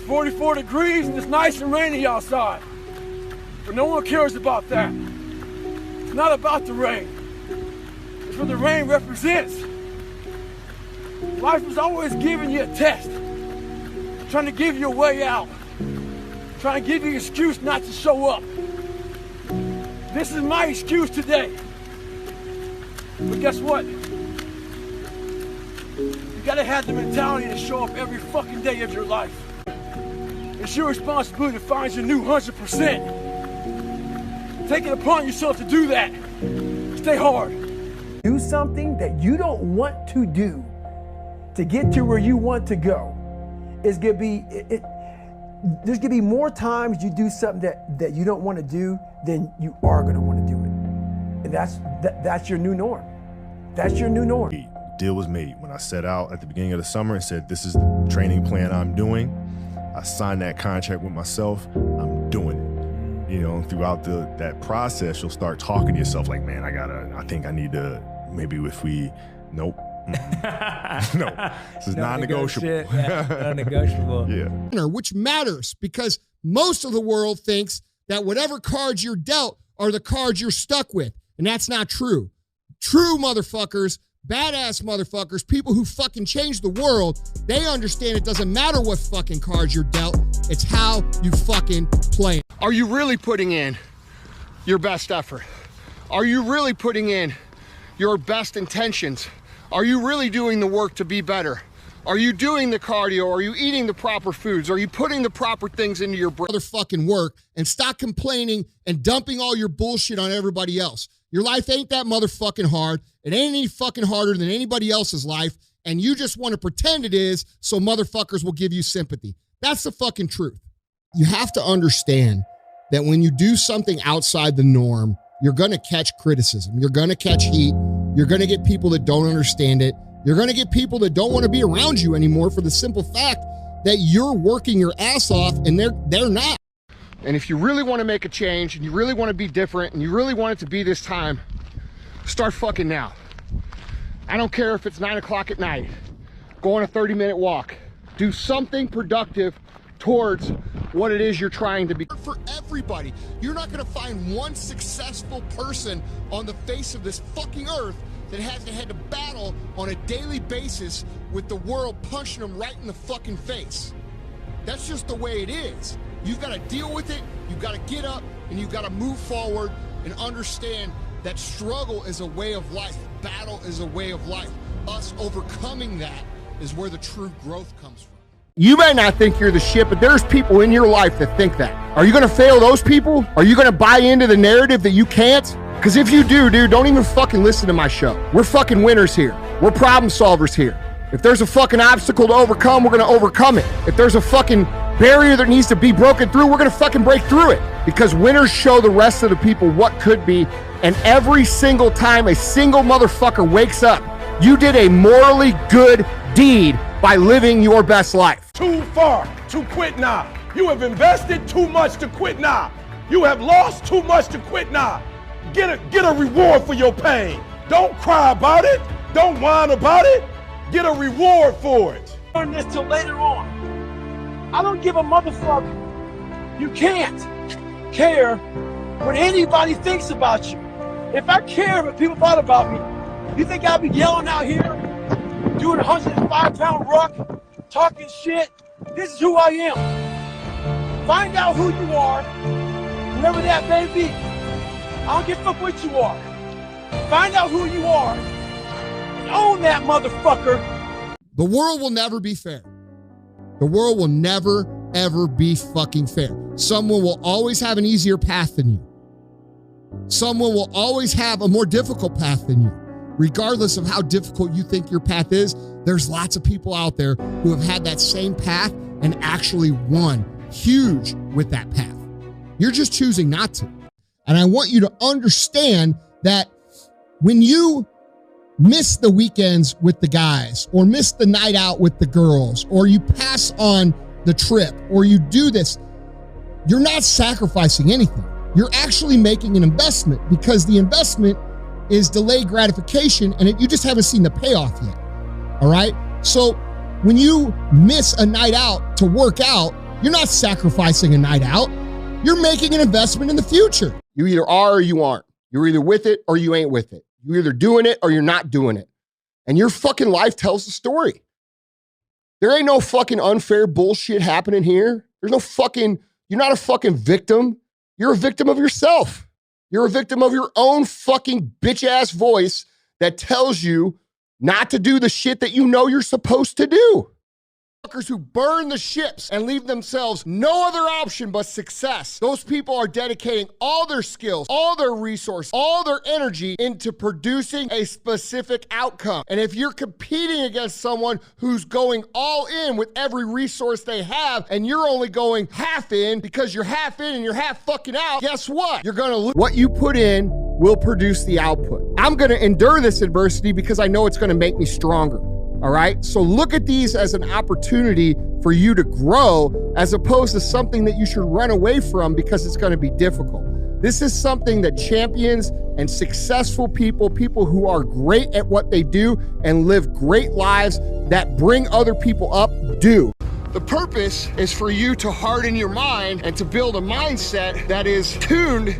44 degrees and it's nice and rainy outside. But no one cares about that. It's not about the rain. It's what the rain represents. Life is always giving you a test, trying to give you a way out, trying to give you an excuse not to show up. This is my excuse today. But guess what? You gotta have the mentality to show up every fucking day of your life. It's your responsibility to find your new 100%. Take it upon yourself to do that. Stay hard. Do something that you don't want to do to get to where you want to go. There's gonna be more times you do something that you don't want to do than you are gonna want to do it. And that's your new norm. That's your new norm. The deal was made when I set out at the beginning of the summer and said, this is the training plan I'm doing. I signed that contract with myself. I'm doing it. You know, throughout that process, you'll start talking to yourself like, man, I think I need to, maybe if we, nope. No, this is non-negotiable. Yeah, non-negotiable. Yeah. Which matters because most of the world thinks that whatever cards you're dealt are the cards you're stuck with. And that's not true. True motherfuckers, badass motherfuckers, people who fucking change the world, they understand it doesn't matter what fucking cards you're dealt. It's how you fucking play. Are you really putting in your best effort? Are you really putting in your best intentions? Are you really doing the work to be better? Are you doing the cardio? Are you eating the proper foods? Are you putting the proper things into your brain? Fucking work and stop complaining and dumping all your bullshit on everybody else. Your life ain't that motherfucking hard. It ain't any fucking harder than anybody else's life. And you just want to pretend it is so motherfuckers will give you sympathy. That's the fucking truth. You have to understand that when you do something outside the norm, you're going to catch criticism. You're going to catch heat. You're going to get people that don't understand it. You're going to get people that don't want to be around you anymore for the simple fact that you're working your ass off and they're not. And if you really want to make a change and you really want to be different and you really want it to be this time, start fucking now. I don't care if it's 9 o'clock at night. Go on a 30-minute walk. Do something productive towards what it is you're trying to be. For everybody, you're not going to find one successful person on the face of this fucking earth that hasn't had to battle on a daily basis with the world punching them right in the fucking face. That's just the way it is. You've got to deal with it, you've got to get up, and you've got to move forward and understand that struggle is a way of life. Battle is a way of life. Us overcoming that is where the true growth comes from. You may not think you're the shit, but there's people in your life that think that. Are you going to fail those people? Are you going to buy into the narrative that you can't? Because if you do, dude, don't even fucking listen to my show. We're fucking winners here. We're problem solvers here. If there's a fucking obstacle to overcome, we're going to overcome it. If there's a fucking barrier that needs to be broken through, we're going to fucking break through it. Because winners show the rest of the people what could be. And every single time a single motherfucker wakes up, you did a morally good deed by living your best life. Too far to quit now. You have invested too much to quit now. You have lost too much to quit now. Get a reward for your pain. Don't cry about it. Don't whine about it. Get a reward for it. Learn this till later on. I don't give a motherfucker. You can't care what anybody thinks about you. If I cared what people thought about me, you think I'd be yelling out here, doing a 105-pound ruck, talking shit? This is who I am. Find out who you are, whoever that may be. I don't give a fuck what you are. Find out who you are and own that motherfucker. The world will never be fair. The world will never, ever be fucking fair. Someone will always have an easier path than you. Someone will always have a more difficult path than you. Regardless of how difficult you think your path is, there's lots of people out there who have had that same path and actually won huge with that path. You're just choosing not to. And I want you to understand that when you miss the weekends with the guys or miss the night out with the girls or you pass on the trip or you do this, you're not sacrificing anything. You're actually making an investment because the investment is delayed gratification and you just haven't seen the payoff yet. All right. So when you miss a night out to work out You're not sacrificing a night out. You're making an investment in the future. You either are or you aren't. You're either with it or you ain't with it. You're either doing it or you're not doing it. And your fucking life tells the story. There ain't no fucking unfair bullshit happening here. There's no fucking, you're not a fucking victim. You're a victim of yourself. You're a victim of your own fucking bitch ass voice that tells you not to do the shit that you know you're supposed to do. Who burn the ships and leave themselves no other option but success. Those people are dedicating all their skills, all their resources, all their energy into producing a specific outcome. And if you're competing against someone who's going all in with every resource they have, and you're only going half in because you're half in and you're half fucking out, guess what? You're gonna lose. What you put in will produce the output. I'm gonna endure this adversity because I know it's gonna make me stronger. All right. So look at these as an opportunity for you to grow as opposed to something that you should run away from because it's going to be difficult. This is something that champions and successful people, people who are great at what they do and live great lives that bring other people up, do. The purpose is for you to harden your mind and to build a mindset that is tuned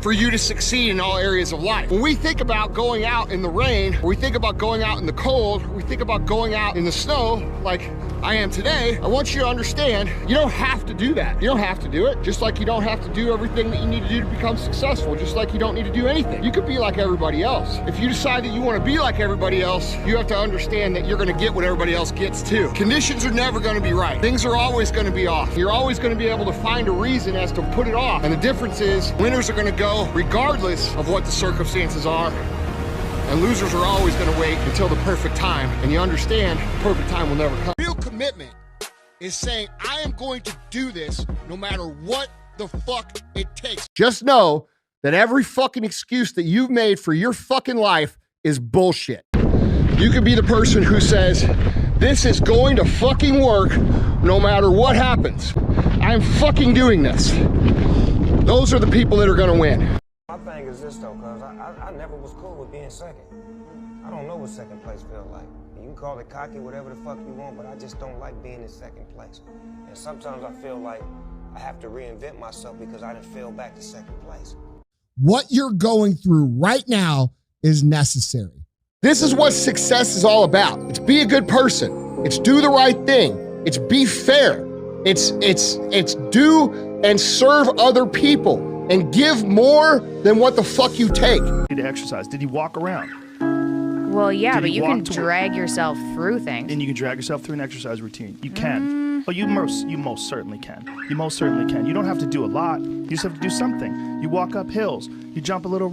for you to succeed in all areas of life. When we think about going out in the rain, or we think about going out in the cold, or we think about going out in the snow, like I am today, I want you to understand, you don't have to do that. You don't have to do it. Just like you don't have to do everything that you need to do to become successful. Just like you don't need to do anything. You could be like everybody else. If you decide that you want to be like everybody else, you have to understand that you're going to get what everybody else gets too. Conditions are never going to be right. Things are always going to be off. You're always going to be able to find a reason as to put it off. And the difference is, winners are going to go regardless of what the circumstances are, and losers are always going to wait until the perfect time. And you understand, the perfect time will never come. Real commitment is saying, I am going to do this no matter what the fuck it takes. Just know that every fucking excuse that you've made for your fucking life is bullshit. You could be the person who says, this is going to fucking work no matter what happens. I'm fucking doing this. Those are the people that are going to win. My thing is this though, cuz I never was cool with being second. I don't know what second place feels like. You can call it cocky, whatever the fuck you want, but I just don't like being in second place. And sometimes I feel like I have to reinvent myself because I didn't fell back to second place. What you're going through right now is necessary. This is what success is all about. It's be a good person. It's do the right thing. It's be fair. It's do and serve other people and give more than what the fuck you take. Did he exercise? Did he walk around? Well, yeah, but you can drag yourself through things. And you can drag yourself through an exercise routine. You can. Oh, you most certainly can. You most certainly can. You don't have to do a lot. You just have to do something. You walk up hills. You jump a little